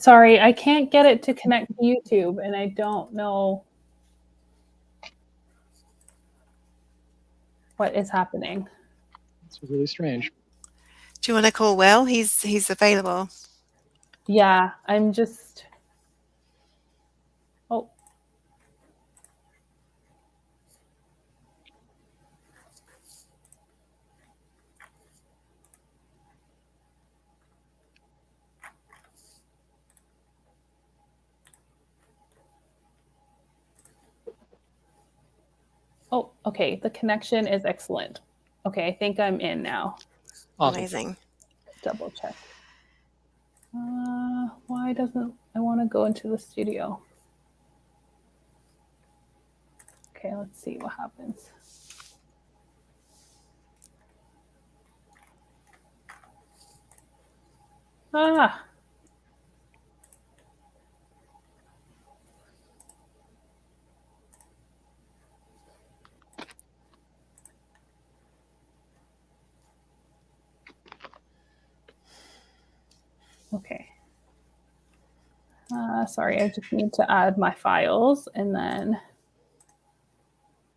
Sorry, I can't get it to connect to YouTube, and I don't know what is happening. It's really strange. Do you want to call Will? He's available. Yeah, I'm just... Oh. Oh, okay. The connection is excellent. Okay, I think I'm in now. Awesome. Amazing. Double check. Why doesn't I want to go into the studio? Okay, let's see what happens. Ah. Okay. Sorry, I just need to add my files, and then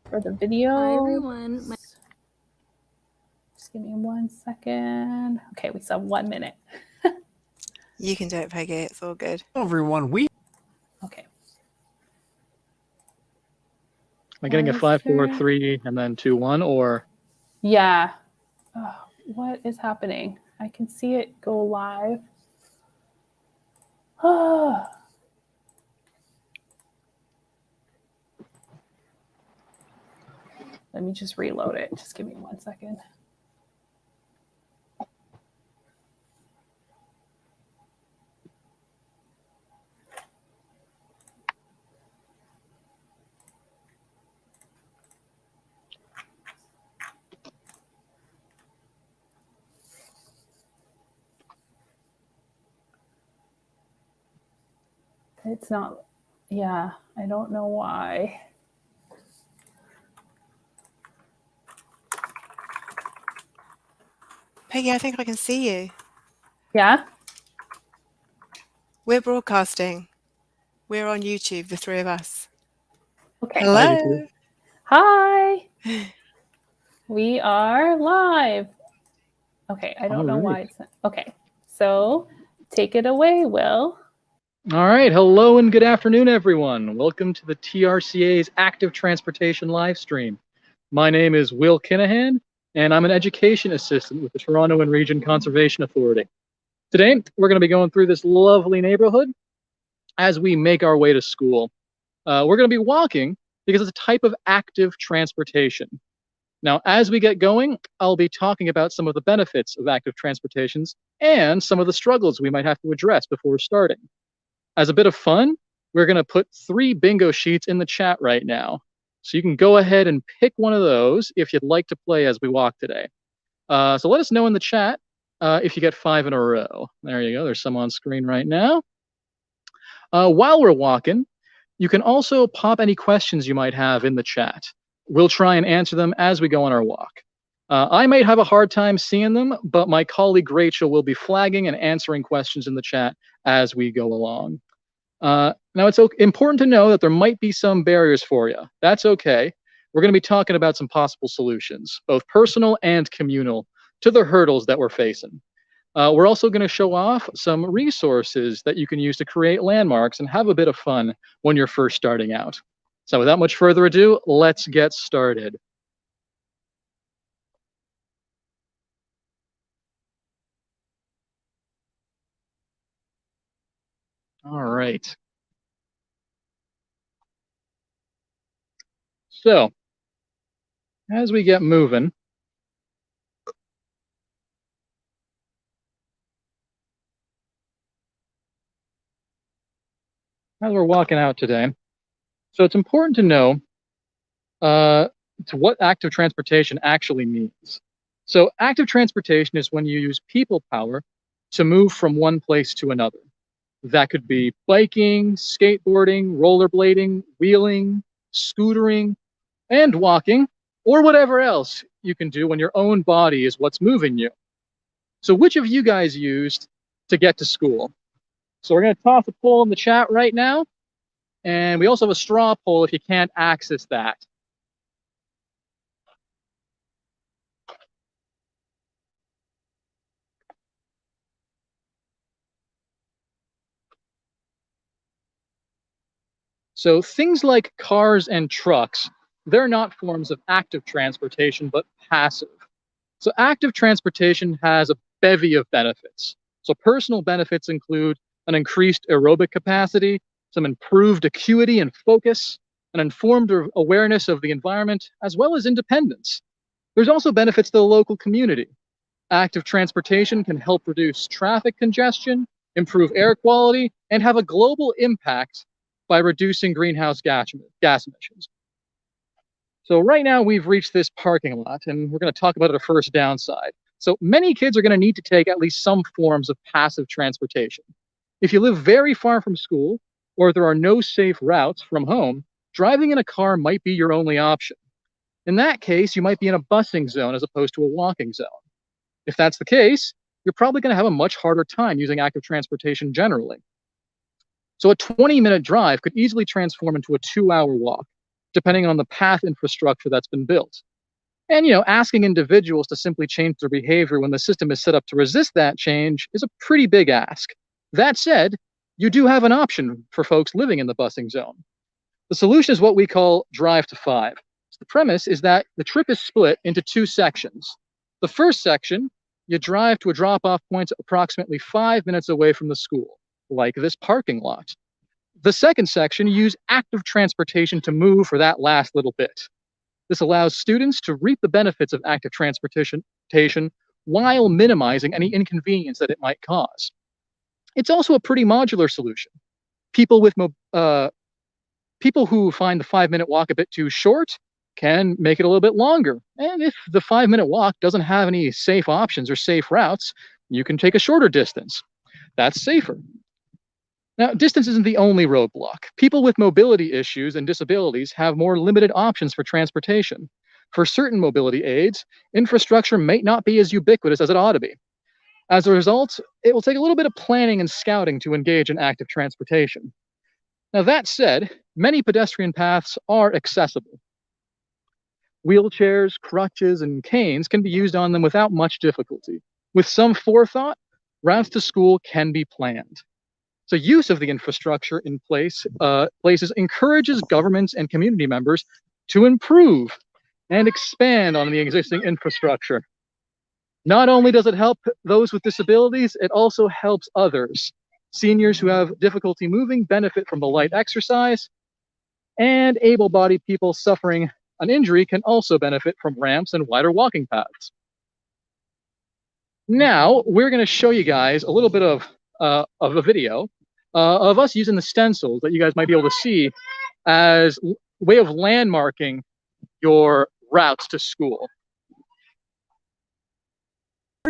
for the video. Hi everyone. Just give me 1 second. Okay, we still have 1 minute. You can do it, Peggy. It's all good. Hello everyone. Okay. Am I getting a 5, 4, 3, and then 2, 1, or? Yeah. Oh, what is happening? I can see it go live. Oh. Let me just reload it. Just give me 1 second. It's not, yeah, I don't know why. Peggy, I think I can see you. Yeah? We're broadcasting. We're on YouTube, the three of us. Okay. Hello. Hi. We are live. Okay, I don't know why it's not. Okay, so take it away, Will. All right. Hello and good afternoon, everyone. Welcome to the TRCA's Active Transportation live stream. My name is Will Kinahan, and I'm an education assistant with the Toronto and Region Conservation Authority. Today, we're going to be going through this lovely neighborhood as we make our way to school. We're going to be walking because it's a type of active transportation. Now, as we get going, I'll be talking about some of the benefits of active transportations and some of the struggles we might have to address before starting. As a bit of fun, we're going to put 3 bingo sheets in the chat right now. So you can go ahead and pick one of those if you'd like to play as we walk today. So let us know in the chat if you get 5 in a row. There you go. There's some on screen right now. While we're walking, you can also pop any questions you might have in the chat. We'll try and answer them as we go on our walk. I might have a hard time seeing them, but my colleague Rachel will be flagging and answering questions in the chat as we go along. Now, it's important to know that there might be some barriers for you. That's okay. We're going to be talking about some possible solutions, both personal and communal, to the hurdles that we're facing. We're also going to show off some resources that you can use to create landmarks and have a bit of fun when you're first starting out. So without much further ado, let's get started. All right. So, as we get moving, as we're walking out today, so it's important to know to what active transportation actually means. So active transportation is when you use people power to move from one place to another. That could be biking, skateboarding, rollerblading, wheeling, scootering, and walking, or whatever else you can do when your own body is what's moving you. So which of you guys used to get to school? So we're going to toss a poll in the chat right now. And we also have a straw poll if you can't access that. So things like cars and trucks, they're not forms of active transportation, but passive. So active transportation has a bevy of benefits. So personal benefits include an increased aerobic capacity, some improved acuity and focus, an informed awareness of the environment, as well as independence. There's also benefits to the local community. Active transportation can help reduce traffic congestion, improve air quality, and have a global impact by reducing greenhouse gas emissions. So right now we've reached this parking lot, and we're going to talk about the first downside. So many kids are going to need to take at least some forms of passive transportation. If you live very far from school, or there are no safe routes from home, driving in a car might be your only option. In that case, you might be in a busing zone as opposed to a walking zone. If that's the case, you're probably going to have a much harder time using active transportation generally. So a 20-minute drive could easily transform into a 2-hour walk, depending on the path infrastructure that's been built. And, asking individuals to simply change their behavior when the system is set up to resist that change is a pretty big ask. That said, you do have an option for folks living in the busing zone. The solution is what we call Drive to 5. So the premise is that the trip is split into 2 sections. The first section, you drive to a drop-off point approximately 5 minutes away from the school, like this parking lot. The second section, you use active transportation to move for that last little bit. This allows students to reap the benefits of active transportation while minimizing any inconvenience that it might cause. It's also a pretty modular solution. People who find the 5-minute walk a bit too short can make it a little bit longer. And if the 5-minute walk doesn't have any safe options or safe routes, you can take a shorter distance. That's safer. Now, distance isn't the only roadblock. People with mobility issues and disabilities have more limited options for transportation. For certain mobility aids, infrastructure may not be as ubiquitous as it ought to be. As a result, it will take a little bit of planning and scouting to engage in active transportation. Now, that said, many pedestrian paths are accessible. Wheelchairs, crutches, and canes can be used on them without much difficulty. With some forethought, routes to school can be planned. So use of the infrastructure in places encourages governments and community members to improve and expand on the existing infrastructure. Not only does it help those with disabilities, it also helps others. Seniors who have difficulty moving benefit from the light exercise, and able-bodied people suffering an injury can also benefit from ramps and wider walking paths. Now, we're going to show you guys a little bit of a video of us using the stencils that you guys might be able to see as a way of landmarking your routes to school.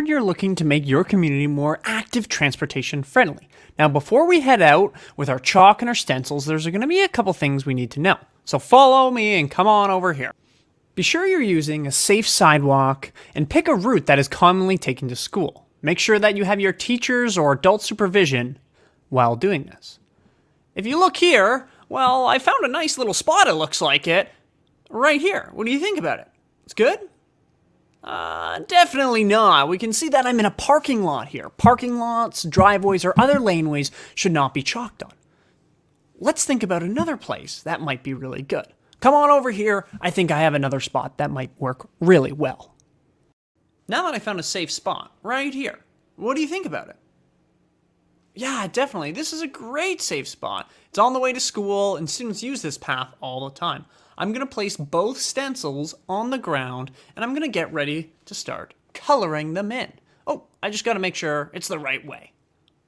You're looking to make your community more active transportation friendly. Now, before we head out with our chalk and our stencils, there's going to be a couple things we need to know. So follow me and come on over here. Be sure you're using a safe sidewalk and pick a route that is commonly taken to school. Make sure that you have your teachers or adult supervision while doing this. If you look here, well, I found a nice little spot, it looks like it, right here. What do you think about it? It's good? Definitely not. We can see that I'm in a parking lot here. Parking lots, driveways, or other laneways should not be chalked on. Let's think about another place that might be really good. Come on over here. I think I have another spot that might work really well. Now that I found a safe spot, right here, what do you think about it? Yeah, definitely. This is a great safe spot. It's on the way to school, and students use this path all the time. I'm going to place both stencils on the ground, and I'm going to get ready to start coloring them in. Oh, I just got to make sure it's the right way.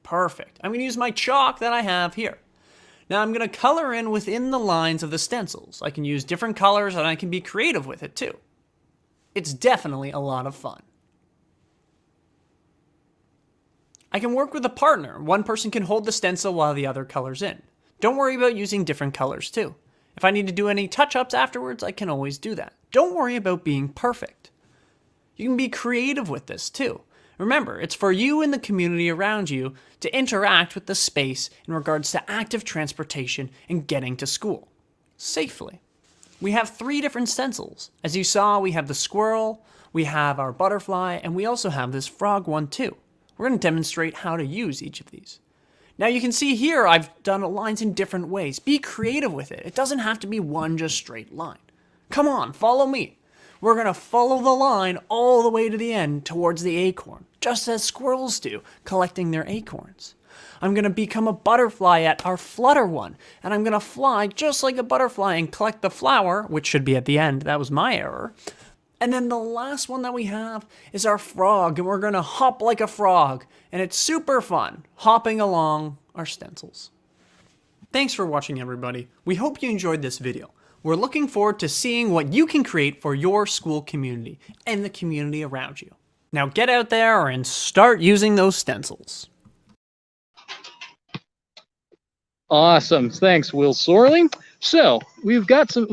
Perfect. I'm going to use my chalk that I have here. Now I'm going to color in within the lines of the stencils. I can use different colors, and I can be creative with it too. It's definitely a lot of fun. I can work with a partner. One person can hold the stencil while the other colors in. Don't worry about using different colors too. If I need to do any touch-ups afterwards, I can always do that. Don't worry about being perfect. You can be creative with this too. Remember, it's for you and the community around you to interact with the space in regards to active transportation and getting to school safely. We have 3 different stencils. As you saw, we have the squirrel, we have our butterfly, and we also have this frog one too. We're going to demonstrate how to use each of these. Now you can see here I've done lines in different ways. Be creative with it. It doesn't have to be one just straight line. Come on, follow me. We're going to follow the line all the way to the end towards the acorn, just as squirrels do, collecting their acorns. I'm going to become a butterfly at our flutter one, and I'm going to fly just like a butterfly and collect the flower, which should be at the end. That was my error. And then the last one that we have is our frog, and we're going to hop like a frog, and it's super fun, hopping along our stencils. Thanks for watching, everybody. We hope you enjoyed this video. We're looking forward to seeing what you can create for your school community and the community around you. Now get out there and start using those stencils. Awesome. Thanks, Will Sorley. So we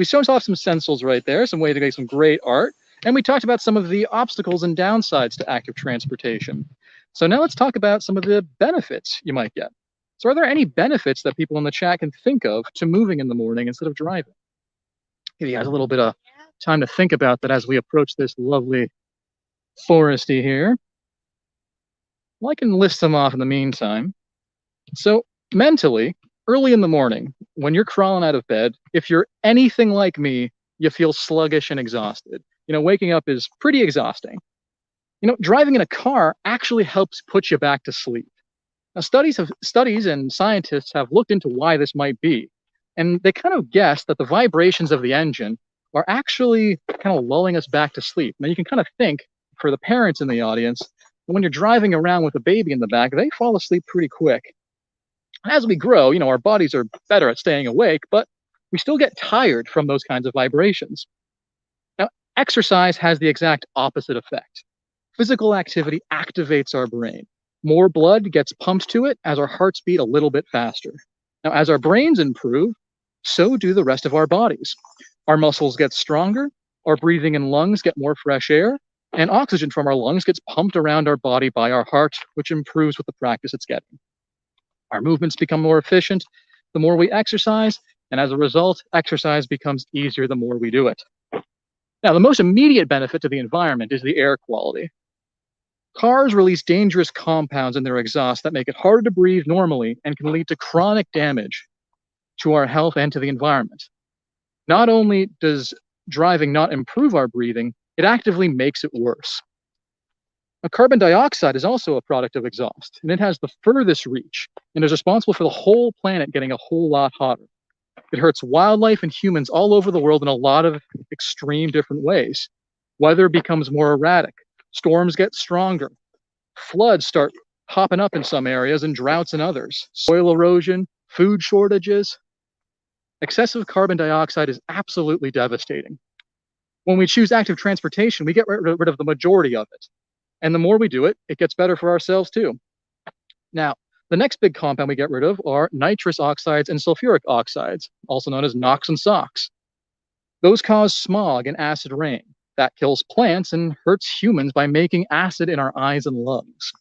showed off some stencils right there, some way to make some great art. And we talked about some of the obstacles and downsides to active transportation. So now let's talk about some of the benefits you might get. So are there any benefits that people in the chat can think of to moving in the morning instead of driving? Give you guys a little bit of time to think about that as we approach this lovely foresty here. Well, I can list them off in the meantime. So mentally, early in the morning, when you're crawling out of bed, if you're anything like me, you feel sluggish and exhausted. Waking up is pretty exhausting. Driving in a car actually helps put you back to sleep. Now, studies and scientists have looked into why this might be, and they kind of guess that the vibrations of the engine are actually kind of lulling us back to sleep. Now, you can kind of think, for the parents in the audience, when you're driving around with a baby in the back, they fall asleep pretty quick. And as we grow, our bodies are better at staying awake, but we still get tired from those kinds of vibrations. Now, exercise has the exact opposite effect. Physical activity activates our brain. More blood gets pumped to it as our hearts beat a little bit faster. Now, as our brains improve, so do the rest of our bodies. Our muscles get stronger, our breathing and lungs get more fresh air, and oxygen from our lungs gets pumped around our body by our heart, which improves with the practice it's getting. Our movements become more efficient the more we exercise, and as a result, exercise becomes easier the more we do it. Now, the most immediate benefit to the environment is the air quality. Cars release dangerous compounds in their exhaust that make it harder to breathe normally and can lead to chronic damage to our health and to the environment. Not only does driving not improve our breathing, it actively makes it worse. Now, carbon dioxide is also a product of exhaust, and it has the furthest reach and is responsible for the whole planet getting a whole lot hotter. It hurts wildlife and humans all over the world in a lot of extreme different ways. Weather becomes more erratic. Storms get stronger. Floods start popping up in some areas and droughts in others. Soil erosion, food shortages. Excessive carbon dioxide is absolutely devastating. When we choose active transportation, we get rid of the majority of it. And the more we do it, it gets better for ourselves too. Now, the next big compound we get rid of are nitrous oxides and sulfuric oxides, also known as NOx and SOx. Those cause smog and acid rain. That kills plants and hurts humans by making acid in our eyes and lungs.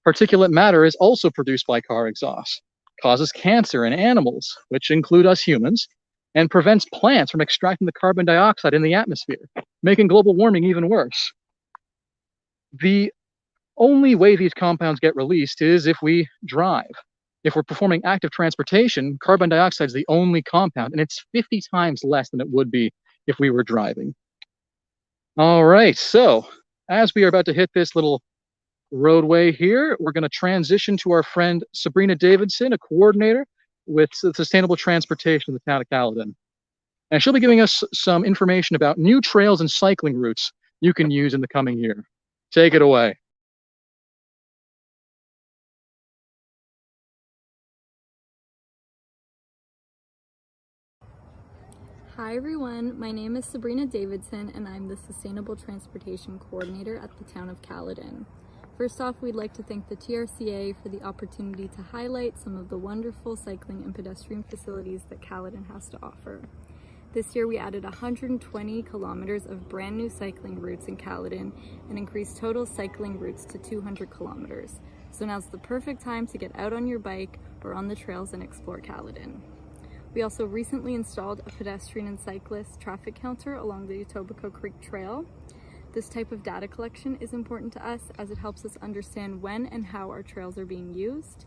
Particulate matter is also produced by car exhaust, causes cancer in animals, which include us humans, and prevents plants from extracting the carbon dioxide in the atmosphere, making global warming even worse. The only way these compounds get released is if we drive. If we're performing active transportation, carbon dioxide is the only compound, and it's 50 times less than it would be if we were driving. All right, so as we are about to hit this little roadway here, we're going to transition to our friend Sabrina Davidson, a coordinator with Sustainable Transportation in the town of Caledon. And she'll be giving us some information about new trails and cycling routes you can use in the coming year. Take it away. Hi everyone, my name is Sabrina Davidson and I'm the Sustainable Transportation Coordinator at the town of Caledon. First off, we'd like to thank the TRCA for the opportunity to highlight some of the wonderful cycling and pedestrian facilities that Caledon has to offer. This year we added 120 kilometers of brand new cycling routes in Caledon and increased total cycling routes to 200 kilometers. So now's the perfect time to get out on your bike or on the trails and explore Caledon. We also recently installed a pedestrian and cyclist traffic counter along the Etobicoke Creek Trail. This type of data collection is important to us as it helps us understand when and how our trails are being used,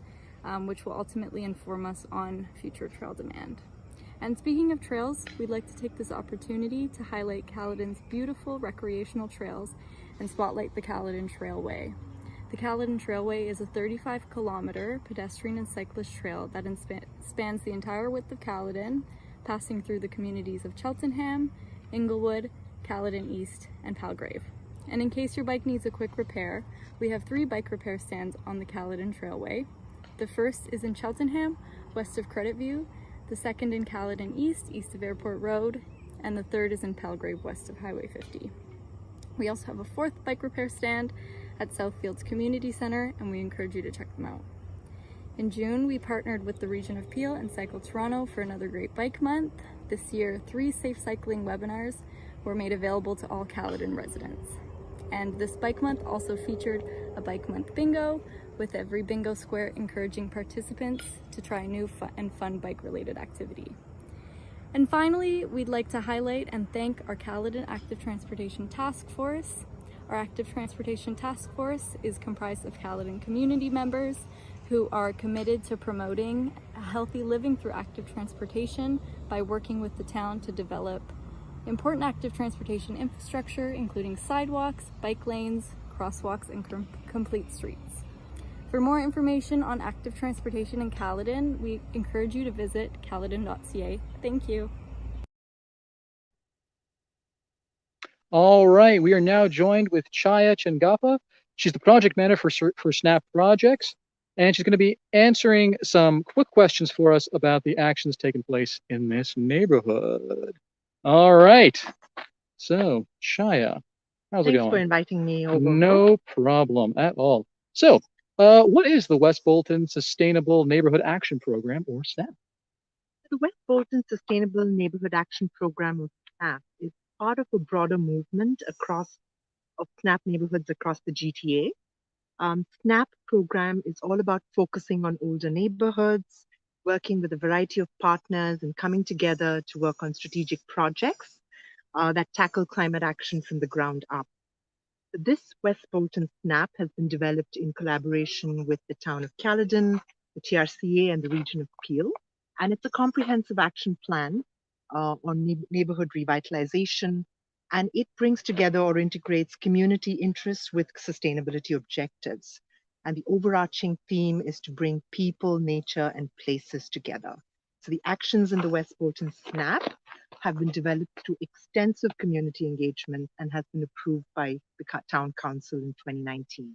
which will ultimately inform us on future trail demand. And speaking of trails, we'd like to take this opportunity to highlight Caledon's beautiful recreational trails and spotlight the Caledon Trailway. The Caledon Trailway is a 35-kilometer pedestrian and cyclist trail that spans the entire width of Caledon, passing through the communities of Cheltenham, Inglewood, Caledon East, and Palgrave. And in case your bike needs a quick repair, we have 3 bike repair stands on the Caledon Trailway. The first is in Cheltenham, west of Credit View, the second in Caledon East, east of Airport Road, and the third is in Palgrave, west of Highway 50. We also have a 4th bike repair stand at Southfields Community Center, and we encourage you to check them out. In June, we partnered with the Region of Peel and Cycle Toronto for another great bike month. This year, 3 safe cycling webinars were made available to all Caledon residents. And this bike month also featured a bike month bingo, with every bingo square encouraging participants to try a new and fun bike-related activity. And finally, we'd like to highlight and thank our Caledon Active Transportation Task Force. Our Active Transportation Task Force is comprised of Caledon community members who are committed to promoting a healthy living through active transportation by working with the town to develop important active transportation infrastructure, including sidewalks, bike lanes, crosswalks, and complete streets. For more information on active transportation in Caledon, we encourage you to visit caledon.ca. Thank you. All right, we are now joined with Chaya Chengapa. She's the project manager for SNAP projects, and she's going to be answering some quick questions for us about the actions taking place in this neighborhood. All right, so Chaya, how's it going? Thanks for inviting me over. No problem at all. So, what is the West Bolton Sustainable Neighborhood Action Program, or SNAP? The West Bolton Sustainable Neighborhood Action Program, or SNAP, is part of a broader movement of SNAP neighborhoods across the GTA. SNAP program is all about focusing on older neighborhoods, working with a variety of partners and coming together to work on strategic projects that tackle climate action from the ground up. This West Bolton SNAP has been developed in collaboration with the town of Caledon, the TRCA, and the region of Peel. And it's a comprehensive action plan on neighborhood revitalization. And it brings together or integrates community interests with sustainability objectives. And the overarching theme is to bring people, nature, and places together. So the actions in the West Bolton SNAP have been developed through extensive community engagement and has been approved by the town council in 2019.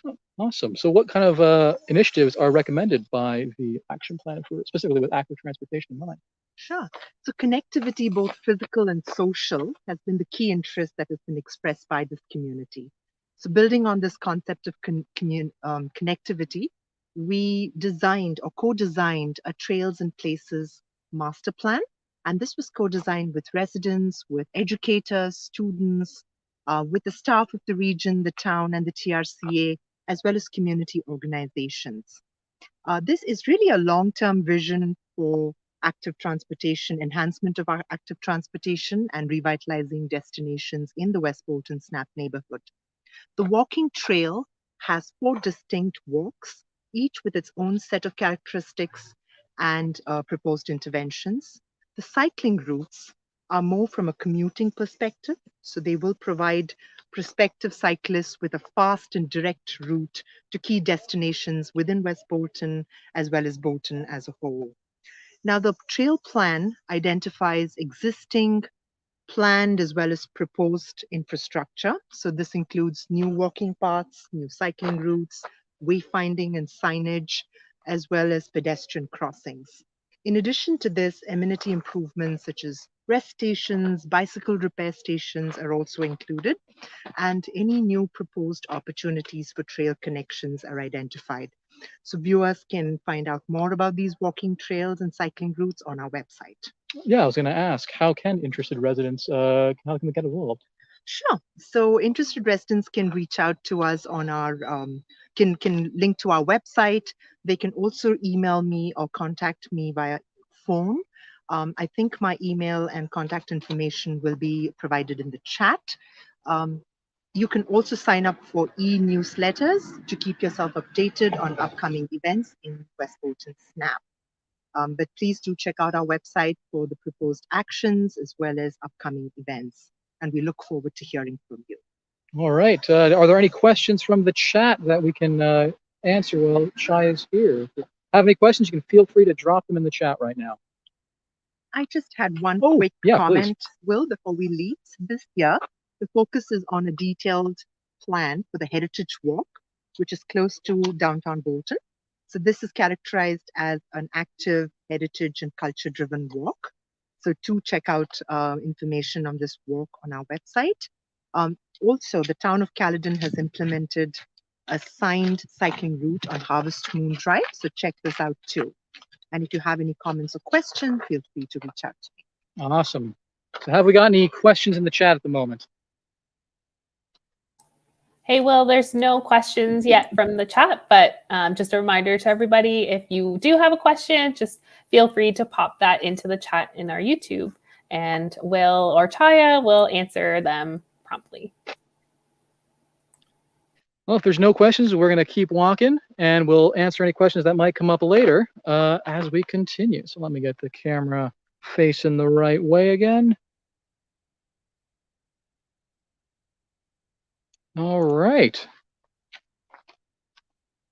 Oh, awesome. So what kind of initiatives are recommended by the action plan for specifically with active transportation in mind? Sure. So connectivity, both physical and social, has been the key interest that has been expressed by this community. So building on this concept of connectivity, we designed or co-designed a Trails and Places master plan. And this was co-designed with residents, with educators, students, with the staff of the region, the town, and the TRCA, as well as community organizations. This is really a long-term vision for active transportation, enhancement of our active transportation, and revitalizing destinations in the West Bolton SNAP neighborhood. The walking trail has 4 distinct walks, each with its own set of characteristics and proposed interventions. The cycling routes are more from a commuting perspective, so they will provide prospective cyclists with a fast and direct route to key destinations within West Bolton, as well as Bolton as a whole. Now, the trail plan identifies existing, planned, as well as proposed infrastructure. So this includes new walking paths, new cycling routes, wayfinding and signage, as well as pedestrian crossings. In addition to this, amenity improvements such as rest stations, bicycle repair stations are also included, and any new proposed opportunities for trail connections are identified. So viewers can find out more about these walking trails and cycling routes on our website. Yeah, I was going to ask, how can interested residents, how can they get involved? Sure. So interested residents can reach out to us on our can link to our website. They can also email me or contact me via phone. I think my email and contact information will be provided in the chat. Um, you can also sign up for e-newsletters to keep yourself updated on upcoming events in West Bolton Snap. But please do check out our website for the proposed actions as well as upcoming events. And we look forward to hearing from you. All right. Are there any questions from the chat that we can answer while Shai is here? If you have any questions, you can feel free to drop them in the chat right now. I just had one Oh, quick yeah, comment, Will, before we leave. This year, the focus is on a detailed plan for the Heritage Walk, which is close to downtown Bolton. So this is characterized as an active heritage and culture-driven walk. So do check out information on this walk on our website. Also, the town of Caledon has implemented a signed cycling route on Harvest Moon Drive. So check this out too. And if you have any comments or questions, feel free to reach out to me. Awesome. So have we got any questions in the chat at the moment? Hey, Will, there's no questions yet from the chat, but just a reminder to everybody, if you do have a question, just feel free to pop that into the chat in our YouTube, and Will or Chaya will answer them promptly. Well, if there's no questions, we're going to keep walking, and we'll answer any questions that might come up later as we continue. So let me get the camera facing the right way again. All right.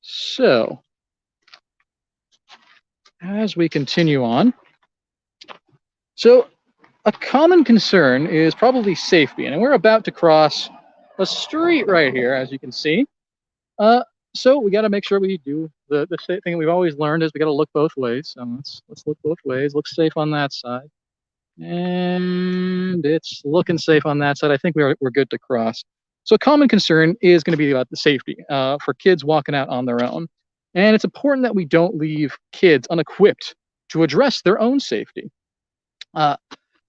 So as we continue on, so a common concern is probably safety, and we're about to cross a street right here, as you can see. So we got to make sure we do the thing we've always learned is we got to look both ways. So let's look both ways. Look safe on that side, and it's looking safe on that side. I think we're good to cross. So a common concern is going to be about the safety for kids walking out on their own, and it's important that we don't leave kids unequipped to address their own safety.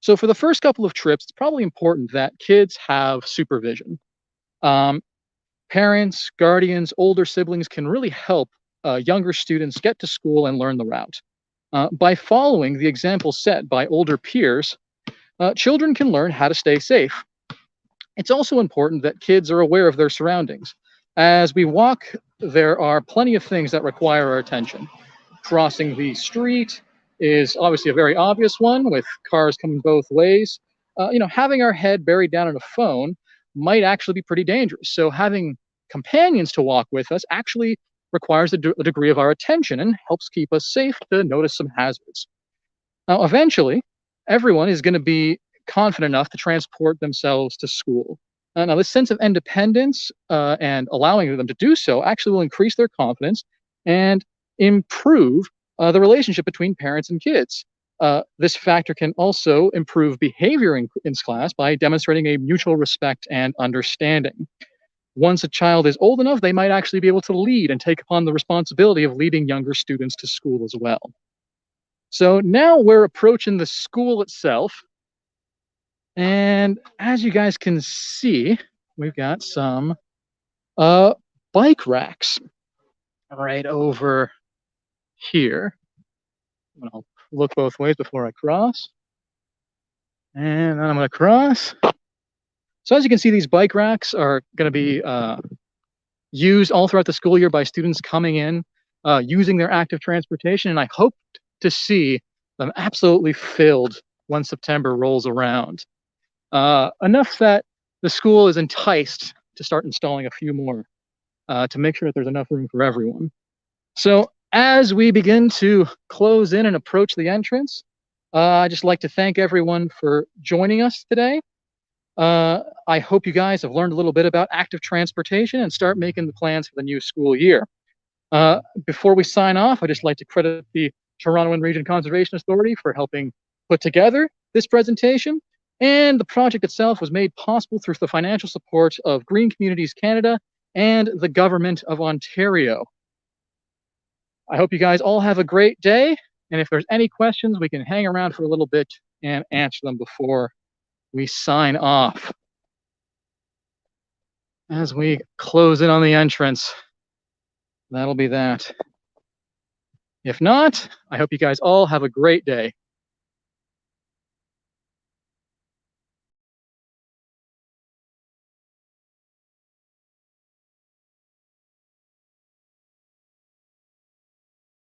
So for the first couple of trips, it's probably important that kids have supervision. Parents, guardians, older siblings can really help younger students get to school and learn the route. By following the example set by older peers, children can learn how to stay safe. It's also important that kids are aware of their surroundings. As we walk, there are plenty of things that require our attention. Crossing the street is obviously a very obvious one with cars coming both ways. Having our head buried down in a phone might actually be pretty dangerous. So having companions to walk with us actually requires a degree of our attention and helps keep us safe to notice some hazards. Now, eventually, everyone is going to be confident enough to transport themselves to school. Now, this sense of independence and allowing them to do so actually will increase their confidence and improve the relationship between parents and kids. This factor can also improve behavior in class by demonstrating a mutual respect and understanding. Once a child is old enough, they might actually be able to lead and take upon the responsibility of leading younger students to school as well. So now we're approaching the school itself. And as you guys can see, we've got some bike racks right over here. I'll look both ways before I cross. And then I'm going to cross. So as you can see, these bike racks are going to be used all throughout the school year by students coming in, using their active transportation. And I hope to see them absolutely filled when September rolls around. Enough that the school is enticed to start installing a few more to make sure that there's enough room for everyone. So as we begin to close in and approach the entrance, I'd just like to thank everyone for joining us today. I hope you guys have learned a little bit about active transportation and start making the plans for the new school year. Before we sign off, I'd just like to credit the Toronto and Region Conservation Authority for helping put together this presentation. And the project itself was made possible through the financial support of Green Communities Canada and the Government of Ontario. I hope you guys all have a great day. And if there's any questions, we can hang around for a little bit and answer them before we sign off. As we close in on the entrance, that'll be that. If not, I hope you guys all have a great day.